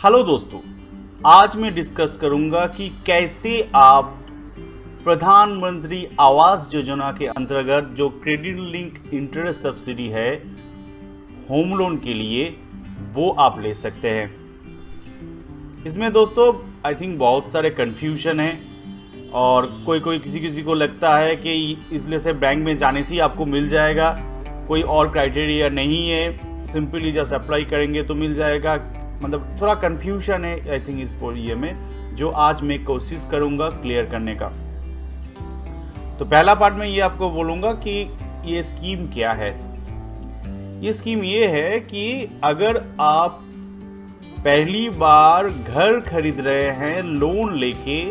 Hello दोस्तों, आज मैं डिस्कस करूंगा कि कैसे आप प्रधानमंत्री आवास योजना के अंतर्गत जो क्रेडिट लिंक इंटरेस्ट सब्सिडी है होम लोन के लिए वो आप ले सकते हैं। इसमें दोस्तों आई थिंक बहुत सारे कन्फ्यूजन है और कोई किसी को लगता है कि इसलिए से बैंक में जाने से ही आपको मिल जाएगा, कोई और क्राइटेरिया नहीं है, सिंपली जस्ट अप्लाई करेंगे तो मिल जाएगा। मतलब थोड़ा कन्फ्यूजन है आई थिंक इस ये में, जो आज मैं कोशिश करूंगा क्लियर करने का। तो पहला पार्ट में ये आपको बोलूंगा कि ये स्कीम क्या है। ये स्कीम ये है कि अगर आप पहली बार घर खरीद रहे हैं लोन लेके,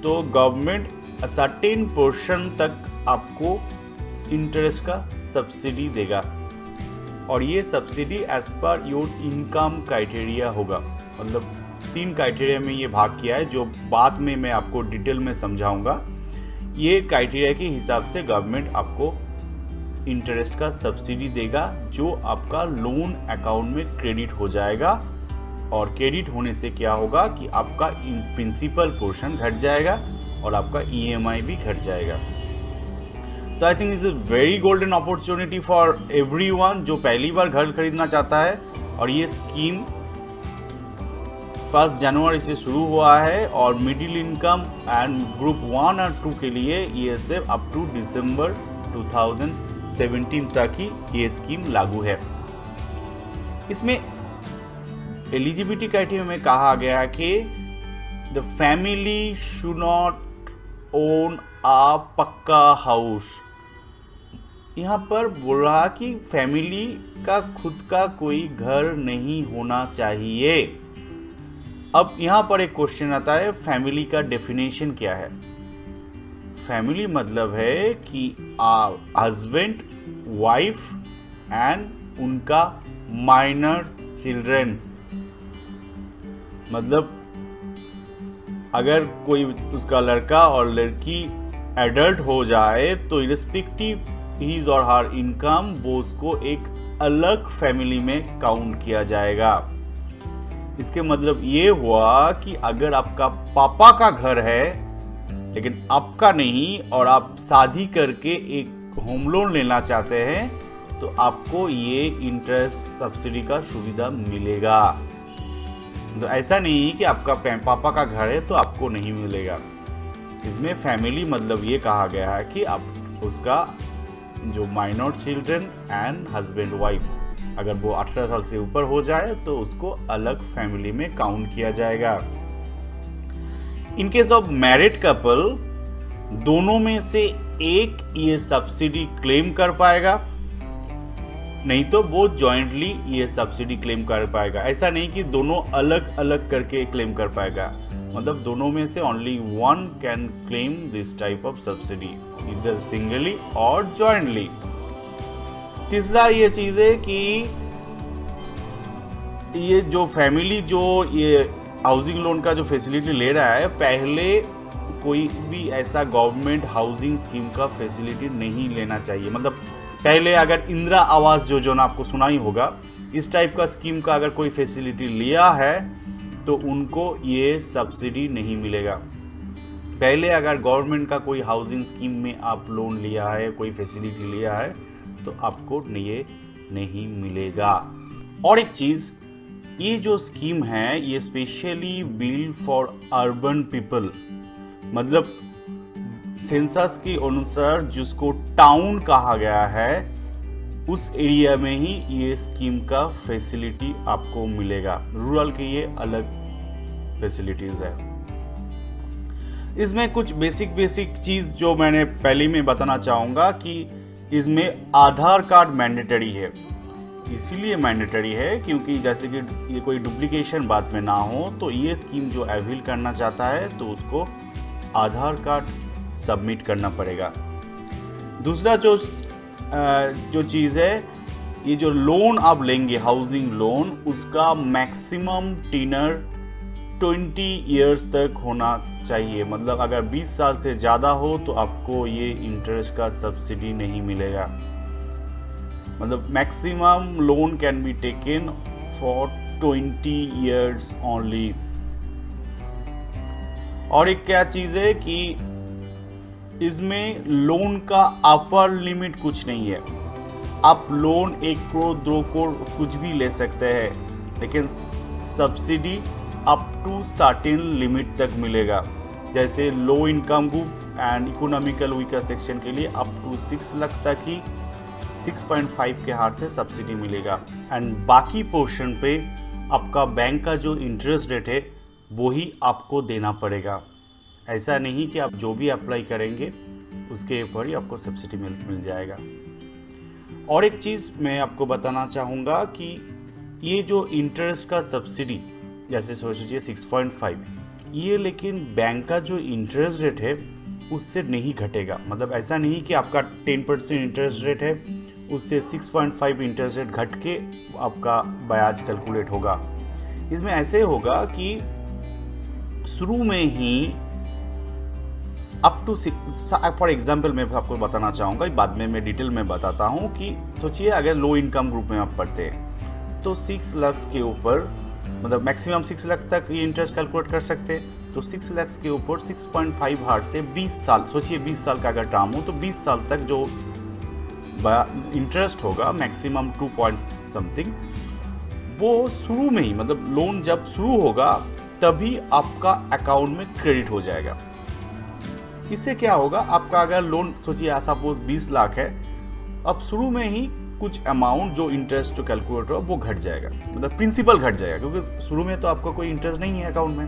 तो गवर्नमेंट सर्टेन पोर्शन तक आपको इंटरेस्ट का सब्सिडी देगा और ये subsidy as per your income criteria होगा। मतलब 3 क्राइटेरिया में ये भाग किया है, जो बाद में मैं आपको डिटेल में समझाऊंगा। ये क्राइटेरिया के हिसाब से गवर्नमेंट आपको इंटरेस्ट का सब्सिडी देगा, जो आपका लोन अकाउंट में क्रेडिट हो जाएगा। और क्रेडिट होने से क्या होगा कि आपका प्रिंसिपल पोर्शन घट जाएगा और आपका EMI भी घट जाएगा। तो I think is a very golden opportunity for everyone जो पहली बार घर खरीदना चाहता है। और ये स्कीम 1 जनवरी से शुरू हुआ है और मिडिल इनकम एंड ग्रुप 1 और 2 के लिए ये सिर्फ अप टू दिसंबर 2017 तक ही ये स्कीम लागू है। इसमें एलिजिबिलिटी क्राइटेरिया में कहा गया है कि the family should not own a पक्का हाउस। यहाँ पर बोल रहा कि फैमिली का खुद का कोई घर नहीं होना चाहिए। अब यहाँ पर एक क्वेश्चन आता है, फैमिली का डेफिनेशन क्या है। फैमिली मतलब है कि हस्बैंड, वाइफ एंड उनका माइनर चिल्ड्रन। मतलब अगर कोई उसका लड़का और लड़की एडल्ट हो जाए तो इरेस्पेक्टिव हिज और हर इनकम वो उसको एक अलग फैमिली में काउंट किया जाएगा। इसके मतलब ये हुआ कि अगर आपका पापा का घर है लेकिन आपका नहीं और आप शादी करके एक होम लोन लेना चाहते हैं, तो आपको ये इंटरेस्ट सब्सिडी का सुविधा मिलेगा। तो ऐसा नहीं है कि आपका पापा का घर है तो आपको नहीं मिलेगा। इसमें फैमिली मतलब ये कहा गया है कि आप उसका जो minor children and husband wife, अगर वो 18 साल से ऊपर हो जाए तो उसको अलग फैमिली में काउंट किया जाएगा। In case of married couple, दोनों में से एक ये सब्सिडी क्लेम कर पाएगा, नहीं तो वो जॉइंटली ये सब्सिडी क्लेम कर पाएगा। ऐसा नहीं कि दोनों अलग अलग करके क्लेम कर पाएगा, मतलब दोनों में से only one can claim this type of subsidy, इधर सिंगली और जॉइंटली। तीसरा ये चीज है कि ये जो फैमिली जो ये हाउसिंग लोन का जो फैसिलिटी ले रहा है, पहले कोई भी ऐसा गवर्नमेंट हाउसिंग स्कीम का फैसिलिटी नहीं लेना चाहिए। मतलब पहले अगर इंदिरा आवास योजना आपको सुना ही होगा, इस टाइप का स्कीम का अगर कोई फैसिलिटी लिया है तो उनको ये सब्सिडी नहीं मिलेगा। पहले अगर गवर्नमेंट का कोई हाउसिंग स्कीम में आप लोन लिया है, कोई फैसिलिटी लिया है, तो आपको ये नहीं मिलेगा। और एक चीज़, ये जो स्कीम है ये specially build for urban people. मतलब सेंसस के अनुसार जिसको टाउन कहा गया है, उस एरिया में ही ये स्कीम का फैसिलिटी आपको मिलेगा। रूरल के ये अलग फैसिलिटीज है। इसमें कुछ बेसिक चीज जो मैंने पहले में बताना चाहूंगा कि इसमें आधार कार्ड मैंडेटरी है। इसीलिए मैंडेटरी है क्योंकि जैसे कि ये कोई डुप्लीकेशन बाद में ना हो, तो ये स्कीम जो अवेल करना चाहता है तो उसको आधार कार्ड सबमिट करना पड़ेगा। दूसरा जो चीज़ है, ये जो लोन आप लेंगे हाउसिंग लोन, उसका मैक्सिमम टेनर 20 इयर्स तक होना चाहिए। मतलब अगर 20 साल से ज़्यादा हो तो आपको ये इंटरेस्ट का सब्सिडी नहीं मिलेगा। मतलब maximum loan can be taken for 20 years only। और एक क्या चीज है कि इसमें लोन का अपर लिमिट कुछ नहीं है। आप लोन 1 करोड़ 2 करोड़ कुछ भी ले सकते हैं, लेकिन subsidy up to certain limit तक मिलेगा। जैसे low income group and economical weaker section के लिए अप टू 6 लाख तक ही 6.5 के हार से सब्सिडी मिलेगा। एंड बाकी पोर्शन पे आपका बैंक का जो इंटरेस्ट रेट है वो ही आपको देना पड़ेगा। ऐसा नहीं कि आप जो भी अप्लाई करेंगे उसके ऊपर ही आपको सब्सिडी मिल जाएगा। और एक चीज़ मैं आपको बताना चाहूँगा कि ये जो इंटरेस्ट का सब्सिडी जैसे सोचिए 6.5, ये लेकिन बैंक का जो इंटरेस्ट रेट है उससे नहीं घटेगा। मतलब ऐसा नहीं कि आपका 10% इंटरेस्ट रेट है उससे 6.5 इंटरेस्ट रेट घट के आपका ब्याज कैलकुलेट होगा। इसमें ऐसे होगा कि शुरू में ही अप टू फॉर एग्जाम्पल मैं आपको बताना चाहूँगा, बाद में मैं डिटेल में बताता हूँ कि सोचिए अगर लो इनकम ग्रुप में आप पढ़ते हैं तो 6 लाख के ऊपर मतलब मैक्सिमम 6 लाख तक ये इंटरेस्ट कैलकुलेट कर सकते हैं। तो 6 लाख के ऊपर 6.5 हार्ट से 20 साल, सोचिए 20 साल का अगर टर्म हो तो 20 साल तक जो इंटरेस्ट होगा मैक्सिमम 2 पॉइंट समथिंग, वो शुरू में ही मतलब लोन जब शुरू होगा तभी आपका अकाउंट में क्रेडिट हो जाएगा। इससे क्या होगा, आपका अगर लोन सोचिए सपोज 20 लाख है, अब शुरू में ही कुछ अमाउंट जो इंटरेस्ट जो कैलकुलेट हो वो घट जाएगा, मतलब प्रिंसिपल घट जाएगा, क्योंकि शुरू में तो आपका कोई इंटरेस्ट नहीं है अकाउंट में,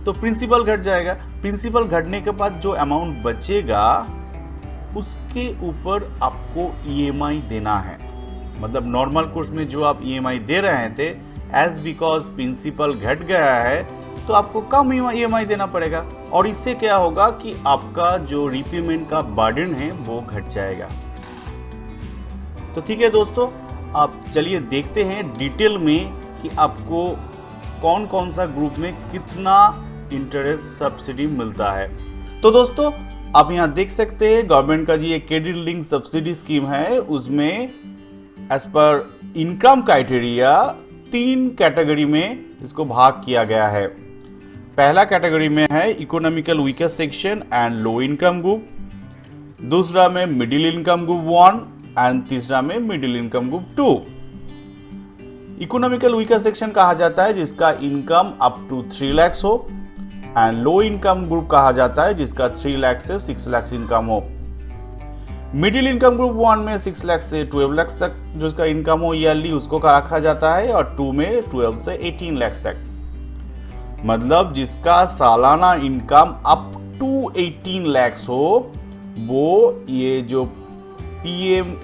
तो प्रिंसिपल घट जाएगा। प्रिंसिपल घटने के बाद जो अमाउंट बचेगा उसके ऊपर आपको ईएमआई देना है। मतलब नॉर्मल कोर्स में जो आप ईएमआई दे रहे थे, एज बिकॉज प्रिंसिपल घट गया है तो आपको कम ईएमआई देना पड़ेगा। और इससे क्या होगा कि आपका जो रीपेमेंट का बर्डन है वो घट जाएगा। तो ठीक है दोस्तों, आप चलिए देखते हैं डिटेल में कि आपको कौन कौन सा ग्रुप में कितना इंटरेस्ट सब्सिडी मिलता है। तो दोस्तों आप यहाँ देख सकते हैं गवर्नमेंट का जी एक क्रेडिट लिंक सब्सिडी स्कीम है, उसमें as per income criteria 3 category में इसको भाग किया गया है। पहला कैटेगरी में है economical weaker section and low income group, दूसरा में मिडिल इनकम ग्रुप 1 एंड तीसरा में middle income group 2। Economical weaker section कहा जाता है जिसका इनकम अप टू 3 लाख हो, एंड लो इनकम ग्रुप कहा जाता है जिसका 3 लाख से 6 लाख इनकम हो। मिडिल इनकम ग्रुप 1 में 6 लाख से 12 लाख तक जो इसका इनकम हो ईयरली उसको रखा जाता है, और 2 में 12 से 18 लाख तक, मतलब जिसका सालाना इनकम अप टू 18 लाख हो वो ये जो PM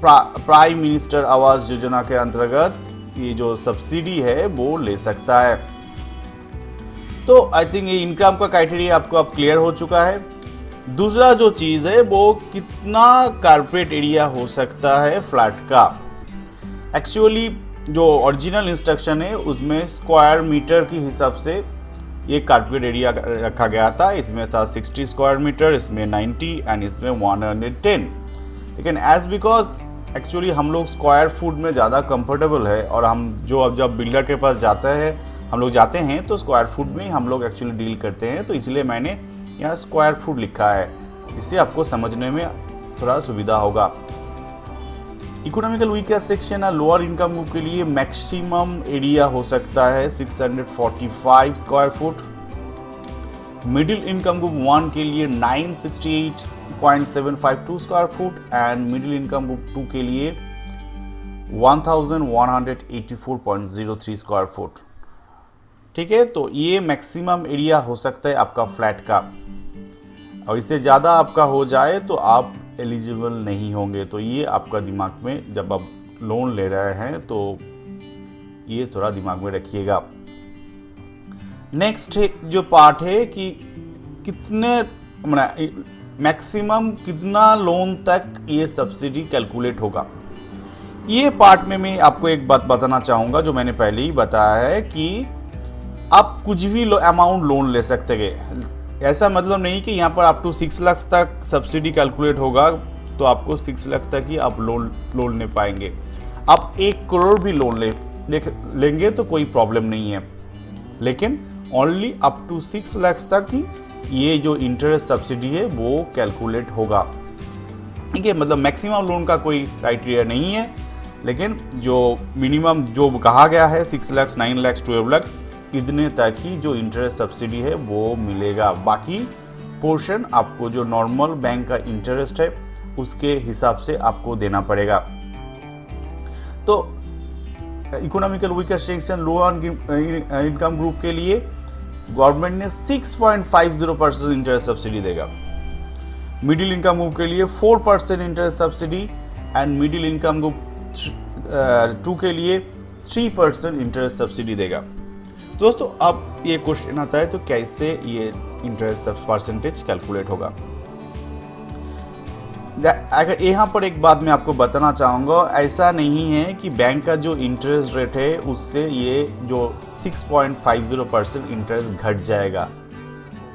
prime minister Awas Yojana के अंतर्गत ये जो सब्सिडी है वो ले सकता है। तो आई थिंक ये इनकम का क्राइटेरिया आपको अब क्लियर हो चुका है। दूसरा जो चीज़ है वो कितना कारपेट एरिया हो सकता है फ्लैट का। एक्चुअली जो ओरिजिनल इंस्ट्रक्शन है उसमें स्क्वायर मीटर के हिसाब से ये कारपेट एरिया रखा गया था। इसमें था 60 स्क्वायर मीटर, इसमें 90 एंड इसमें 110। लेकिन एज बिकॉज एक्चुअली हम लोग स्क्वायर फुट में ज़्यादा कंफर्टेबल है, और हम जो अब जब बिल्डर के पास हम लोग जाते हैं तो स्क्वायर फुट में ही हम लोग एक्चुअली डील करते हैं, तो इसलिए मैंने यहाँ स्क्वायर फुट लिखा है, इससे आपको समझने में थोड़ा सुविधा होगा। इकोनॉमिकल वीकर सेक्शन या लोअर इनकम ग्रुप के लिए मैक्सिमम एरिया हो सकता है 645 square foot. Middle income group 1 के लिए 968.752 square foot and middle income group 2 के लिए 1184.03 स्क्वायर फुट। ठीक है, तो ये मैक्सिमम एरिया हो सकता है आपका फ्लैट का, और इससे ज़्यादा आपका हो जाए तो आप एलिजिबल नहीं होंगे। तो ये आपका दिमाग में जब आप लोन ले रहे हैं तो ये थोड़ा दिमाग में रखिएगा। नेक्स्ट जो पार्ट है कि कितने मैक्सिमम कितना लोन तक ये सब्सिडी कैलकुलेट होगा। ये पार्ट में मैं आपको एक बात बताना चाहूँगा जो मैंने पहले ही बताया है कि आप कुछ भी अमाउंट लोन ले सकते हैं। ऐसा मतलब नहीं कि यहाँ पर आप टू 6 लाख तक सब्सिडी कैलकुलेट होगा तो आपको 6 लाख तक ही आप लोन ले पाएंगे। आप 1 करोड़ भी लोन देख लेंगे तो कोई प्रॉब्लम नहीं है, लेकिन ओनली अप टू 6 लाख तक ही ये जो इंटरेस्ट सब्सिडी है वो कैलकुलेट होगा। ठीक है, मतलब मैक्सिमम लोन का कोई क्राइटेरिया नहीं है, लेकिन जो मिनिमम जो कहा गया है 6 लाख 9 लाख 12 लाख इतने तक ही जो इंटरेस्ट सब्सिडी है वो मिलेगा। बाकी पोर्शन आपको जो नॉर्मल बैंक का इंटरेस्ट है उसके हिसाब से आपको देना पड़ेगा। तो economical weaker section low income group के लिए गवर्नमेंट ने 6.50% इंटरेस्ट सब्सिडी देगा। मिडिल इनकम ग्रुप के लिए 4% interest subsidy and middle income group 2 के लिए 3% इंटरेस्ट सब्सिडी देगा। दोस्तों अब ये क्वेश्चन आता है तो कैसे ये इंटरेस्ट परसेंटेज कैलकुलेट होगा। अगर यहाँ पर एक बात मैं आपको बताना चाहूँगा, ऐसा नहीं है कि बैंक का जो इंटरेस्ट रेट है उससे ये जो 6.50% इंटरेस्ट घट जाएगा,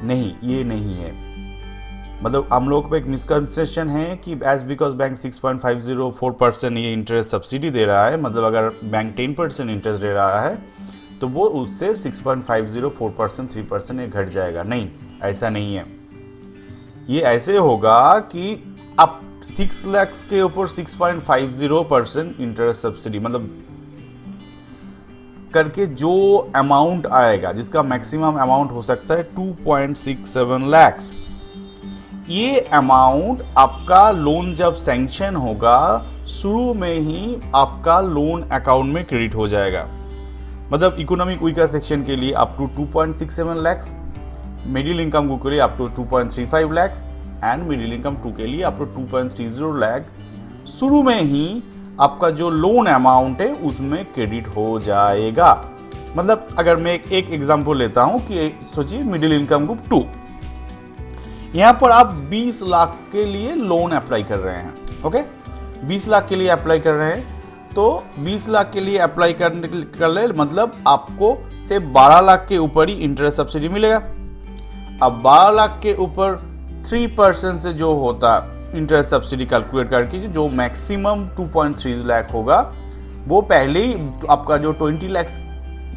नहीं, ये नहीं है। मतलब हम लोग को एक मिसकंसेप्शन है कि एज बिकॉज बैंक 6.504% ये इंटरेस्ट सब्सिडी दे रहा है, मतलब अगर बैंक 10% इंटरेस्ट दे रहा है तो वो उससे 6.504% 3% ये घट जाएगा, नहीं, ऐसा नहीं है। ये ऐसे होगा कि आप 6 लाख के ऊपर 6.50% इंटरेस्ट सब्सिडी मतलब करके जो अमाउंट आएगा, जिसका मैक्सिमम अमाउंट हो सकता है 2.67 लाख, ये अमाउंट आपका लोन जब सैंक्शन होगा शुरू में ही आपका लोन अकाउंट में क्रेडिट हो जाएगा। मतलब इकोनॉमिक वीकर सेक्शन के लिए up to 2.67 lakh, middle income group के लिए up to 2.35 lakh and middle income 2 के लिए अप टू 2.30 लाख शुरू में ही आपका जो लोन अमाउंट है उसमें क्रेडिट हो जाएगा। मतलब अगर मैं एक एग्जांपल लेता हूं कि सोचिए मिडिल इनकम ग्रुप 2, यहां पर आप 20 लाख के लिए लोन अप्लाई कर रहे हैं। ओके, 20 लाख के लिए अप्लाई कर रहे हैं, तो 20 लाख के लिए अप्लाई कर ले मतलब आपको से 12 लाख के ऊपर ही इंटरेस्ट सब्सिडी मिलेगा। अब 12 लाख के ऊपर 3% से जो होता इंटरेस्ट सब्सिडी कैलकुलेट करके जो मैक्सिमम 2.3 लाख होगा वो पहले ही आपका जो 20 लाख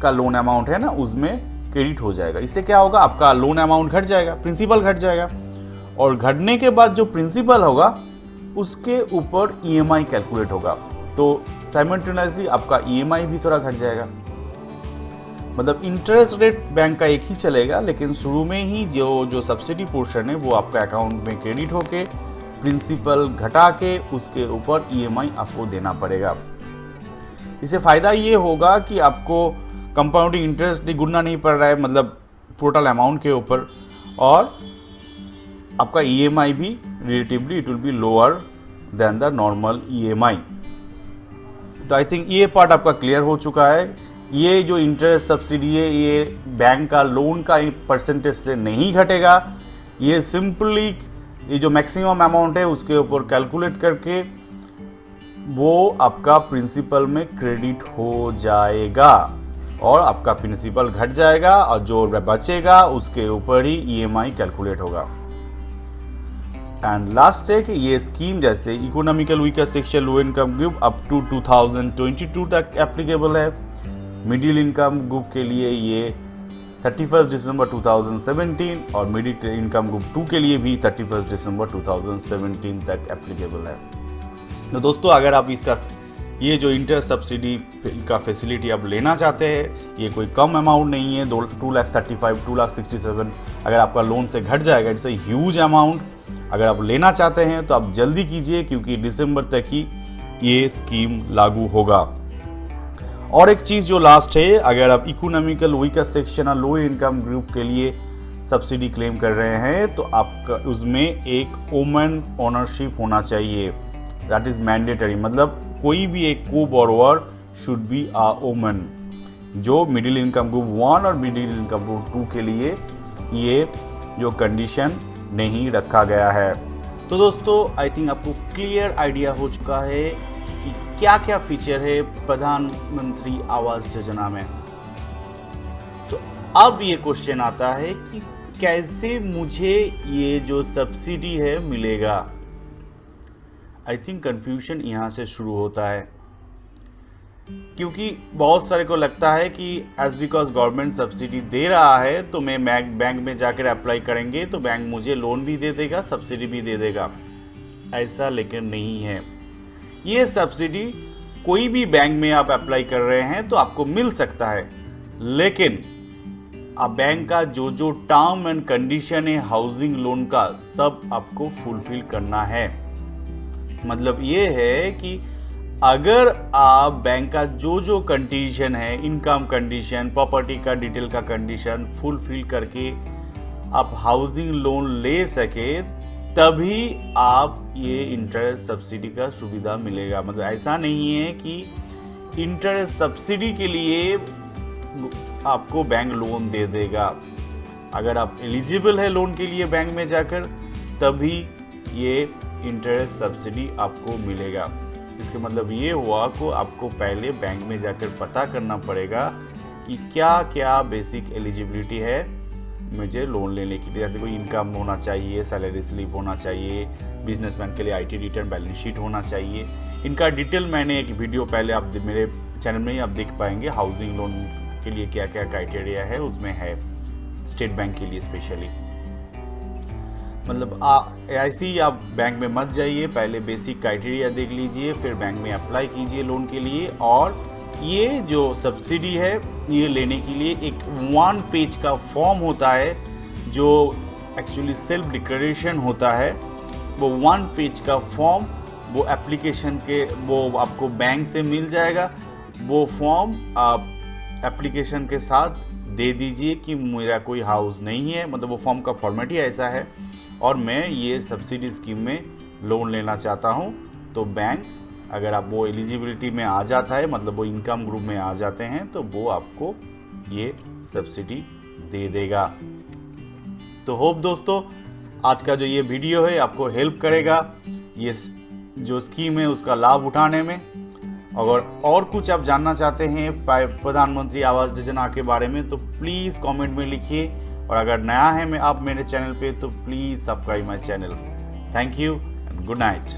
का लोन अमाउंट है ना उसमें क्रेडिट हो जाएगा। इससे क्या होगा, आपका लोन अमाउंट घट जाएगा, प्रिंसिपल घट जाएगा, और घटने के बाद जो प्रिंसिपल होगा उसके ऊपर ईएमआई कैलकुलेट होगा, तो साइमल्टेनियसली आपका ईएमआई भी थोड़ा घट जाएगा। मतलब इंटरेस्ट रेट बैंक का एक ही चलेगा, लेकिन शुरू में ही जो सब्सिडी पोर्शन है वो आपका अकाउंट में क्रेडिट होके प्रिंसिपल घटा के उसके ऊपर ईएमआई आपको देना पड़ेगा। इससे फ़ायदा ये होगा कि आपको कंपाउंडिंग इंटरेस्ट गुणना नहीं पड़ रहा है, मतलब टोटल अमाउंट के ऊपर, और आपका ईएमआई भी relatively it will be lower than the normal EMI. तो आई थिंक ये पार्ट आपका क्लियर हो चुका है। ये जो इंटरेस्ट सब्सिडी है ये बैंक का लोन का परसेंटेज से नहीं घटेगा, ये सिंपली ये जो मैक्सिमम अमाउंट है उसके ऊपर कैलकुलेट करके वो आपका प्रिंसिपल में क्रेडिट हो जाएगा और आपका प्रिंसिपल घट जाएगा और जो बचेगा उसके ऊपर ही ईएमआई कैलकुलेट होगा। एंड लास्ट है कि ये स्कीम जैसे economical weaker section low income group up to 2022 तक एप्लीकेबल है। मिडिल इनकम ग्रुप के लिए ये 31 दिसंबर 2017 और मिडिल इनकम ग्रुप 2 के लिए भी 31 दिसंबर 2017 तक एप्लीकेबल है। तो दोस्तों अगर आप इसका ये जो इंटरेस्ट सब्सिडी का फैसिलिटी आप लेना चाहते हैं, ये कोई कम अमाउंट नहीं है, 2,35,000 2,67,000 अगर आपका लोन से घट जाएगा, इट्स ए ह्यूज अमाउंट। अगर आप लेना चाहते हैं तो आप जल्दी कीजिए क्योंकि दिसंबर तक ही ये स्कीम लागू होगा। और एक चीज़ जो लास्ट है, अगर आप इकोनॉमिकल वीकर सेक्शन और लो इनकम ग्रुप के लिए सब्सिडी क्लेम कर रहे हैं तो आपका उसमें एक वुमेन ओनरशिप होना चाहिए, दैट इज़ मैंडेटरी। मतलब कोई भी एक को borrower should be a woman. जो मिडिल इनकम ग्रुप 1 और मिडिल इनकम ग्रुप 2 के लिए ये जो कंडीशन नहीं रखा गया है। तो दोस्तों आई थिंक आपको क्लियर आइडिया हो चुका है कि क्या क्या फीचर है प्रधानमंत्री आवास योजना में। तो अब ये क्वेश्चन आता है कि कैसे मुझे ये जो सब्सिडी है मिलेगा। आई थिंक कंफ्यूजन यहाँ से शुरू होता है। क्योंकि बहुत सारे को लगता है कि एज बिकॉज गवर्नमेंट सब्सिडी दे रहा है तो मैं बैंक में जाकर अप्लाई करेंगे तो बैंक मुझे लोन भी दे देगा, सब्सिडी भी दे देगा। ऐसा लेकिन नहीं है। ये सब्सिडी कोई भी बैंक में आप अप्लाई कर रहे हैं तो आपको मिल सकता है, लेकिन आप बैंक का जो जो टर्म एंड कंडीशन है हाउसिंग लोन का, सब आपको फुलफिल करना है। मतलब ये है कि अगर आप बैंक का जो जो कंडीशन है, इनकम कंडीशन, प्रॉपर्टी का डिटेल का कंडीशन फुलफिल करके आप हाउसिंग लोन ले सके, तभी आप ये इंटरेस्ट सब्सिडी का सुविधा मिलेगा। मतलब ऐसा नहीं है कि इंटरेस्ट सब्सिडी के लिए आपको बैंक लोन दे देगा। अगर आप एलिजिबल है लोन के लिए बैंक में जाकर, तभी ये इंटरेस्ट सब्सिडी आपको मिलेगा। इसका मतलब ये हुआ कि आपको पहले बैंक में जाकर पता करना पड़ेगा कि क्या क्या बेसिक एलिजिबिलिटी है मुझे लोन लेने के लिए। जैसे कोई इनकम होना चाहिए, सैलरी स्लिप होना चाहिए, बिजनेसमैन के लिए आईटी रिटर्न, बैलेंस शीट होना चाहिए। इनका डिटेल मैंने एक वीडियो पहले आप मेरे चैनल में ही आप देख पाएंगे। हाउसिंग लोन के लिए क्या क्या क्राइटेरिया है उसमें है, स्टेट बैंक के लिए स्पेशली। मतलब ऐसे ही आप बैंक में मत जाइए, पहले बेसिक क्राइटेरिया देख लीजिए, फिर बैंक में अप्लाई कीजिए लोन के लिए। और ये जो सब्सिडी है ये लेने के लिए एक 1 पेज का फॉर्म होता है जो एक्चुअली सेल्फ डिक्लेरेशन होता है। वो 1 पेज का फॉर्म वो एप्लीकेशन के वो आपको बैंक से मिल जाएगा। वो फॉर्म आप एप्लीकेशन के साथ दे दीजिए कि मेरा कोई हाउस नहीं है, मतलब वो फॉर्म का फॉर्मेट ही ऐसा है, और मैं ये सब्सिडी स्कीम में लोन लेना चाहता हूँ। तो बैंक अगर आप वो एलिजिबिलिटी में आ जाता है, मतलब वो इनकम ग्रुप में आ जाते हैं, तो वो आपको ये सब्सिडी दे देगा। तो होप दोस्तों आज का जो ये वीडियो है आपको हेल्प करेगा ये जो स्कीम है उसका लाभ उठाने में। अगर और कुछ आप जानना चाहते हैं प्रधानमंत्री आवास योजना के बारे में तो प्लीज़ कमेंट में लिखिए, और अगर नया है आप मेरे चैनल पे तो please subscribe my channel. Thank you and good night.